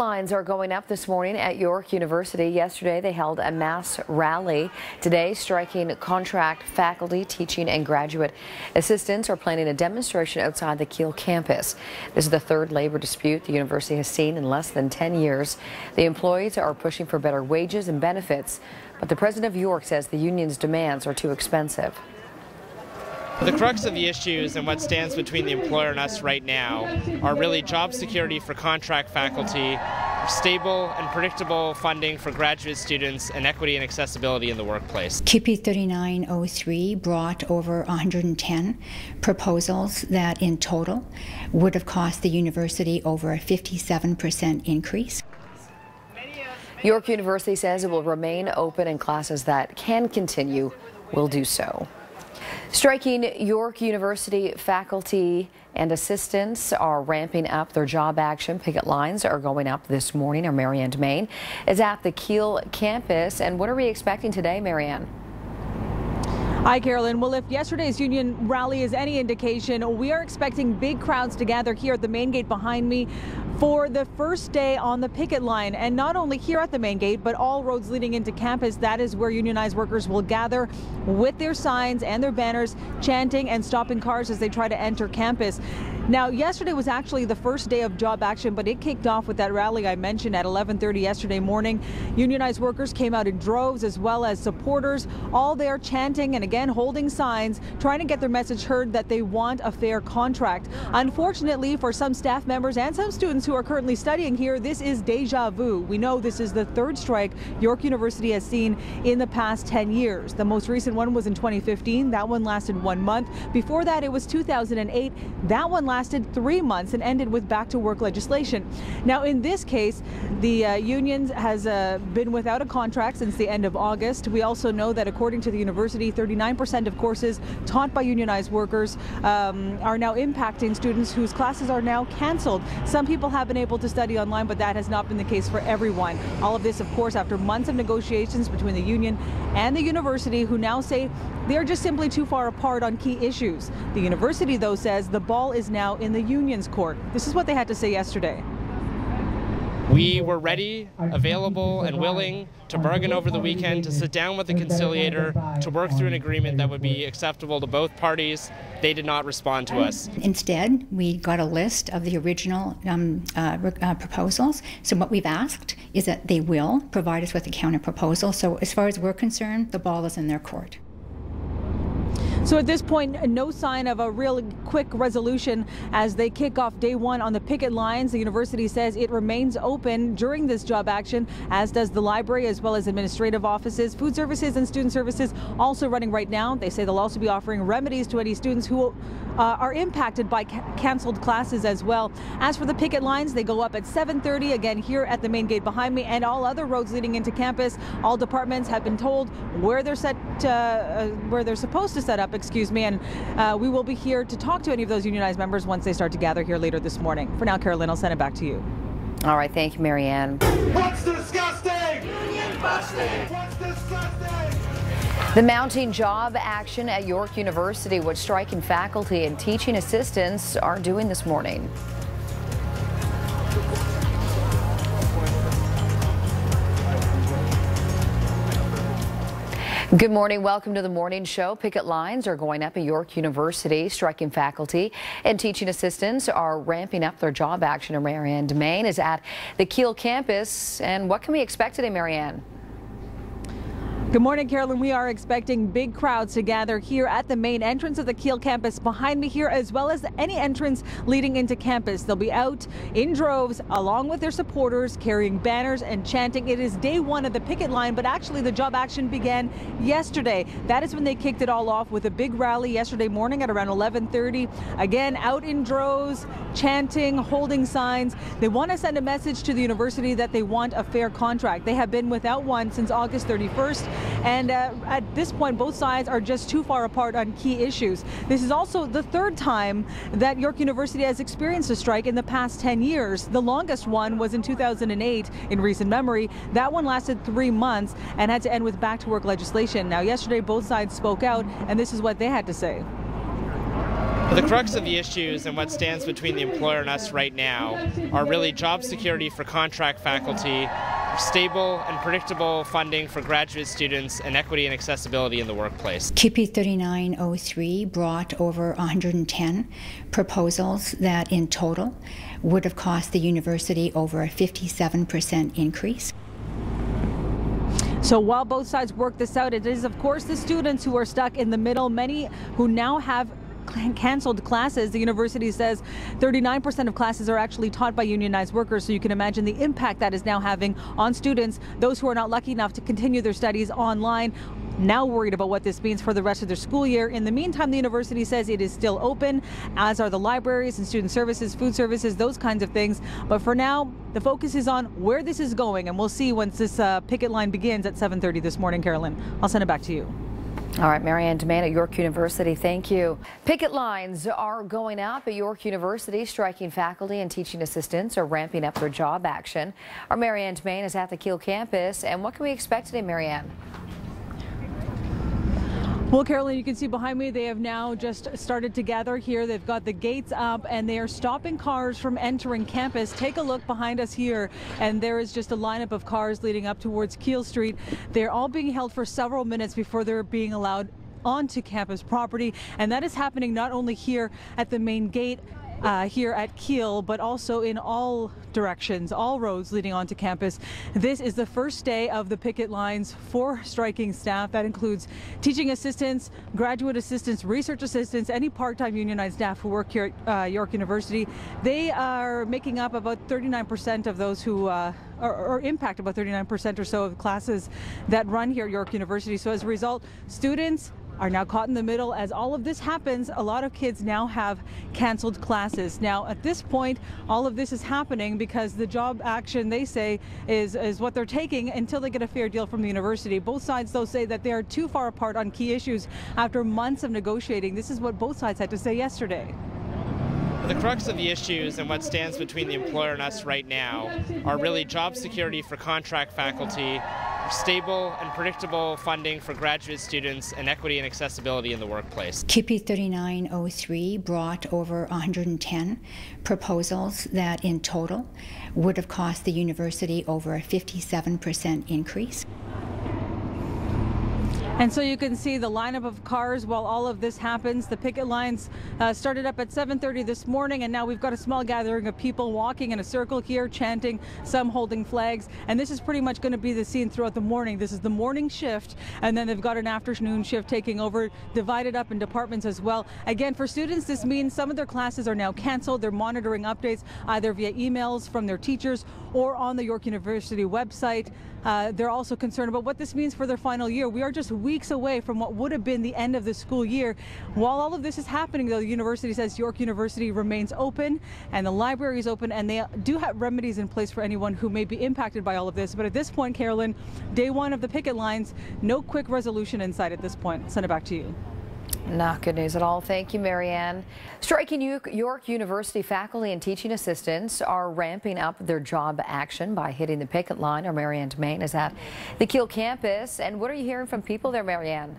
lines are going up this morning at York University. Yesterday, they held a mass rally. Today, striking contract faculty, teaching, and graduate assistants are planning a demonstration outside the Keele campus. This is the third labor dispute the university has seen in less than 10 years. The employees are pushing for better wages and benefits, but the president of York says the union's demands are too expensive. The crux of the issues and what stands between the employer and us right now are really job security for contract faculty, stable and predictable funding for graduate students, and equity and accessibility in the workplace. CUPE 3903 brought over 110 proposals that in total would have cost the university over a 57% increase. York University says it will remain open and classes that can continue will do so. Striking York University faculty and assistants are ramping up their job action. Picket lines are going up this morning. Our Marianne Dimain is at the Keele campus. And what are we expecting today, Marianne? Hi, Carolyn. Well, if yesterday's union rally is any indication, we are expecting big crowds to gather here at the main gate behind me for the first day on the picket line. And not only here at the main gate, but all roads leading into campus. That is where unionized workers will gather with their signs and their banners, chanting and stopping cars as they try to enter campus. Now, yesterday was actually the first day of job action, but it kicked off with that rally I mentioned at 11:30 yesterday morning. Unionized workers came out in droves, as well as supporters, all there chanting and again holding signs, trying to get their message heard that they want a fair contract. Unfortunately, for some staff members and some students who are currently studying here, this is deja vu. We know this is the third strike York University has seen in the past 10 years. The most recent one was in 2015. That one lasted 1 month. Before that, it was 2008. That one lasted 3 months and ended with back to work legislation. Now, in this case, the union has been without a contract since the end of August. We also know that according to the university, 39% of courses taught by unionized workers are now impacting students whose classes are now canceled. Some people have been able to study online, but that has not been the case for everyone. All of this, of course, after months of negotiations between the union and the university, who now say they are just simply too far apart on key issues. The university, though, says the ball is now in the union's court. This is what they had to say yesterday. We were ready, available, and willing to bargain over the weekend, to sit down with the conciliator, to work through an agreement that would be acceptable to both parties. They did not respond to us. Instead, we got a list of the original proposals. So what we've asked is that they will provide us with a counter proposal. So as far as we're concerned, the ball is in their court. So at this point, no sign of a real quick resolution as they kick off day one on the picket lines. The university says it remains open during this job action, as does the library, as well as administrative offices. Food services and student services also running right now. They say they'll also be offering remedies to any students who are impacted by canceled classes as well. As for the picket lines, they go up at 7:30 again here at the main gate behind me, and all other roads leading into campus. All departments have been told where they're supposed to set up, and we will be here to talk to any of those unionized members once they start to gather here later this morning. For now, Carolyn, I'll send it back to you. All right, thank you, Marianne. What's disgusting? Union busting! What's disgusting? The mounting job action at York University, which striking faculty and teaching assistants are doing this morning. Good morning. Welcome to the morning show. Picket lines are going up at York University. Striking faculty and teaching assistants are ramping up their job action. And Marianne Dimain is at the Keele campus. And what can we expect today, Marianne? Good morning, Carolyn. We are expecting big crowds to gather here at the main entrance of the Keele campus behind me here, as well as any entrance leading into campus. They'll be out in droves along with their supporters, carrying banners and chanting. It is day one of the picket line, but actually the job action began yesterday. That is when they kicked it all off with a big rally yesterday morning at around 11:30. Again, out in droves, chanting, holding signs. They want to send a message to the university that they want a fair contract. They have been without one since August 31st. And at this point, both sides are just too far apart on key issues. This is also the third time that York University has experienced a strike in the past 10 years. The longest one was in 2008 in recent memory. That one lasted 3 months and had to end with back to work legislation. Now, yesterday, both sides spoke out, and this is what they had to say. The crux of the issues and what stands between the employer and us right now are really job security for contract faculty, stable and predictable funding for graduate students, and equity and accessibility in the workplace. CUPE 3903 brought over 110 proposals that in total would have cost the university over a 57% increase. So while both sides work this out, it is of course the students who are stuck in the middle, many who now have canceled classes. The university says 39% of classes are actually taught by unionized workers, so you can imagine the impact that is now having on students, those who are not lucky enough to continue their studies online, now worried about what this means for the rest of their school year. In the meantime, the university says it is still open, as are the libraries and student services, food services, those kinds of things. But for now, the focus is on where this is going, and we'll see once this picket line begins at 7:30 this morning. Carolyn, I'll send it back to you. All right, Marianne Dimain at York University, thank you. Picket lines are going up at York University. Striking faculty and teaching assistants are ramping up their job action. Our Marianne Dimain is at the Keele campus, and what can we expect today, Marianne? Well, Carolyn, you can see behind me they have now just started to gather here. They've got the gates up and they are stopping cars from entering campus. Take a look behind us here, and there is just a lineup of cars leading up towards Keele Street. They're all being held for several minutes before they're being allowed onto campus property, and that is happening not only here at the main gate here at Keele, but also in all directions, all roads leading onto campus. This is the first day of the picket lines for striking staff. That includes teaching assistants, graduate assistants, research assistants, any part-time unionized staff who work here at York University. They are making up about 39% of those who or impact about 39% or so of classes that run here at York University. So as a result, students are now caught in the middle. As all of this happens, a lot of kids now have canceled classes. Now, at this point, all of this is happening because the job action, they say, is what they're taking until they get a fair deal from the university. Both sides, though, say that they are too far apart on key issues after months of negotiating. This is what both sides had to say yesterday. The crux of the issues and what stands between the employer and us right now are really job security for contract faculty, stable and predictable funding for graduate students, and equity and accessibility in the workplace. CUPE 3903 brought over 110 proposals that in total would have cost the university over a 57% increase. And so you can see the lineup of cars while all of this happens. The picket lines started up at 7:30 this morning, and now we've got a small gathering of people walking in a circle here, chanting, some holding flags. And this is pretty much going to be the scene throughout the morning. This is the morning shift, and then they've got an afternoon shift taking over, divided up in departments as well. Again, for students, this means some of their classes are now canceled. They're monitoring updates either via emails from their teachers or on the York University website. They're also concerned about what this means for their final year. We are just weeks away from what would have been the end of the school year. While all of this is happening, though, the university says York University remains open and the library is open, and they do have remedies in place for anyone who may be impacted by all of this. But at this point, Carolyn, day one of the picket lines, no quick resolution in sight at this point. I'll send it back to you. Not good news at all. Thank you, Marianne. Striking York University faculty and teaching assistants are ramping up their job action by hitting the picket line. Our Marianne Dimain is at the Keele campus. And what are you hearing from people there, Marianne?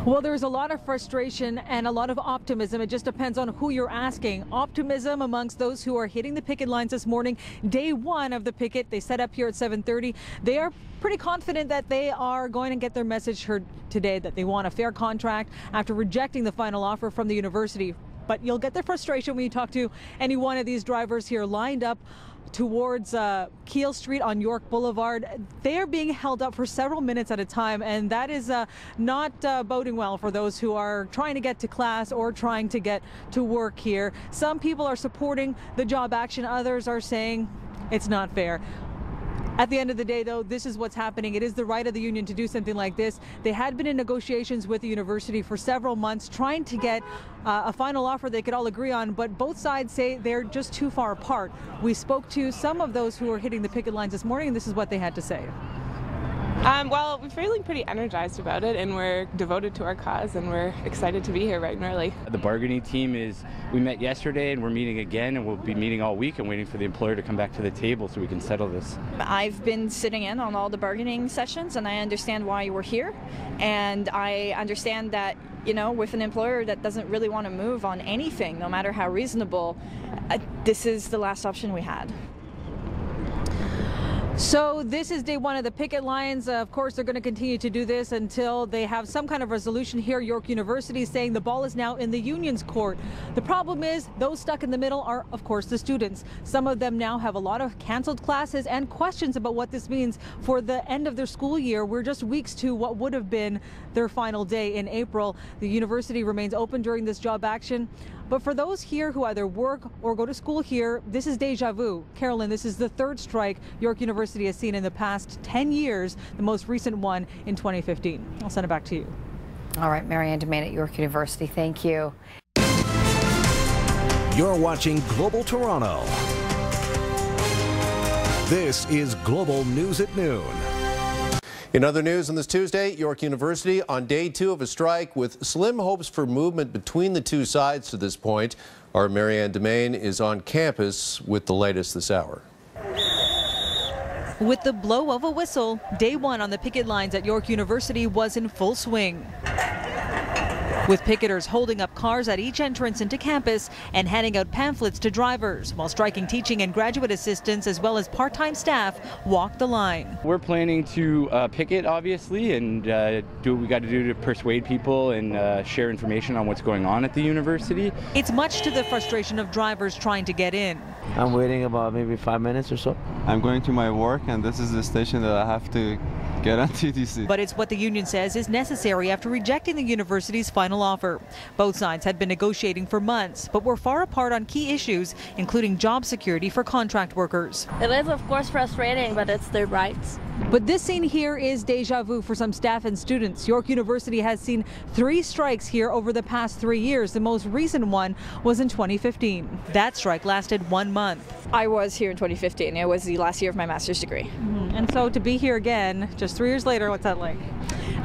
Well, there's a lot of frustration and a lot of optimism. It just depends on who you're asking. Optimism amongst those who are hitting the picket lines this morning. Day one of the picket, they set up here at 7:30. They are pretty confident that they are going to get their message heard today, that they want a fair contract after rejecting the final offer from the university. But you'll get their frustration when you talk to any one of these drivers here lined up towards Keele Street on York Boulevard. They are being held up for several minutes at a time, and that is not boding well for those who are trying to get to class or trying to get to work here. Some people are supporting the job action, others are saying it's not fair. At the end of the day, though, this is what's happening. It is the right of the union to do something like this. They had been in negotiations with the university for several months, trying to get a final offer they could all agree on, but both sides say they're just too far apart. We spoke to some of those who were hitting the picket lines this morning, and this is what they had to say. Well, we're feeling pretty energized about it, and we're devoted to our cause, and we're excited to be here bright and early. The bargaining team we met yesterday, and we're meeting again, and we'll be meeting all week and waiting for the employer to come back to the table so we can settle this. I've been sitting in on all the bargaining sessions, and I understand why you were here, and I understand that you know, with an employer that doesn't really want to move on anything, no matter how reasonable, this is the last option we had. So this is day one of the picket lines. Of course, they're going to continue to do this until they have some kind of resolution here. York University saying the ball is now in the union's court. The problem is those stuck in the middle are, of course, the students. Some of them now have a lot of canceled classes and questions about what this means for the end of their school year. We're just weeks to what would have been their final day in April. The university remains open during this job action. But for those here who either work or go to school here, this is deja vu. Carolyn, this is the third strike York University has seen in the past 10 years, the most recent one in 2015. I'll send it back to you. All right, Marianne Dimain at York University, thank you. You're watching Global Toronto. This is Global News at Noon. In other news on this Tuesday, York University on day 2 of a strike with slim hopes for movement between the two sides to this point. Our Marianne Dimain is on campus with the latest this hour. With the blow of a whistle, day 1 on the picket lines at York University was in full swing, with picketers holding up cars at each entrance into campus and handing out pamphlets to drivers, while striking teaching and graduate assistants as well as part-time staff walked the line. We're planning to picket, obviously, and do what we got to do to persuade people and share information on what's going on at the university. It's much to the frustration of drivers trying to get in. I'm waiting about maybe 5 minutes or so. I'm going to my work, and this is the station that I have to get on TTC. But it's what the union says is necessary after rejecting the university's final offer. Both sides had been negotiating for months, but were far apart on key issues, including job security for contract workers. It is, of course, frustrating, but it's their rights. But this scene here is deja vu for some staff and students. York University has seen 3 strikes here over the past 3 years. The most recent one was in 2015. That strike lasted 1 month. I was here in 2015. It was the last year of my master's degree. And so to be here again, just 3 years later, what's that like?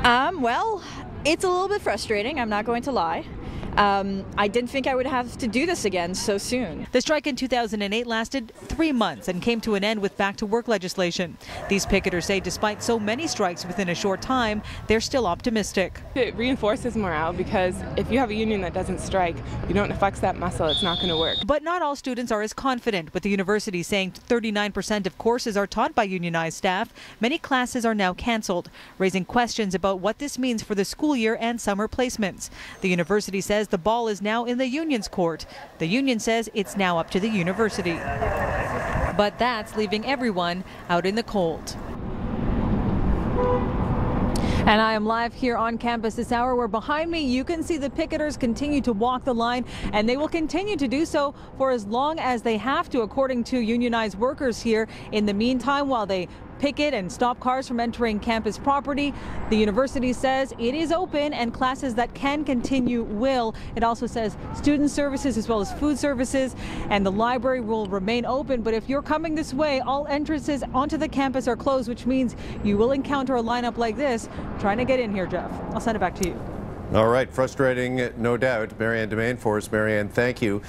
Well, it's a little bit frustrating, I'm not going to lie. I didn't think I would have to do this again so soon. The strike in 2008 lasted 3 months and came to an end with back-to-work legislation. These picketers say despite so many strikes within a short time, they're still optimistic. It reinforces morale because if you have a union that doesn't strike, you don't flex that muscle, it's not going to work. But not all students are as confident, with the university saying 39% of courses are taught by unionized staff. Many classes are now canceled, raising questions about what this means for the school year and summer placements. The university says the ball is now in the union's court. The union says it's now up to the university. But that's leaving everyone out in the cold. And I am live here on campus this hour, where behind me you can see the picketers continue to walk the line, and they will continue to do so for as long as they have to, according to unionized workers here. In the meantime, while they picket and stop cars from entering campus property, the university says it is open and classes that can continue will. It also says student services as well as food services, and the library will remain open. But if you're coming this way, all entrances onto the campus are closed, which means you will encounter a lineup like this trying to get in here, Jeff. I'll send it back to you. All right, frustrating, no doubt. Marianne Dimain for us. Marianne, thank you.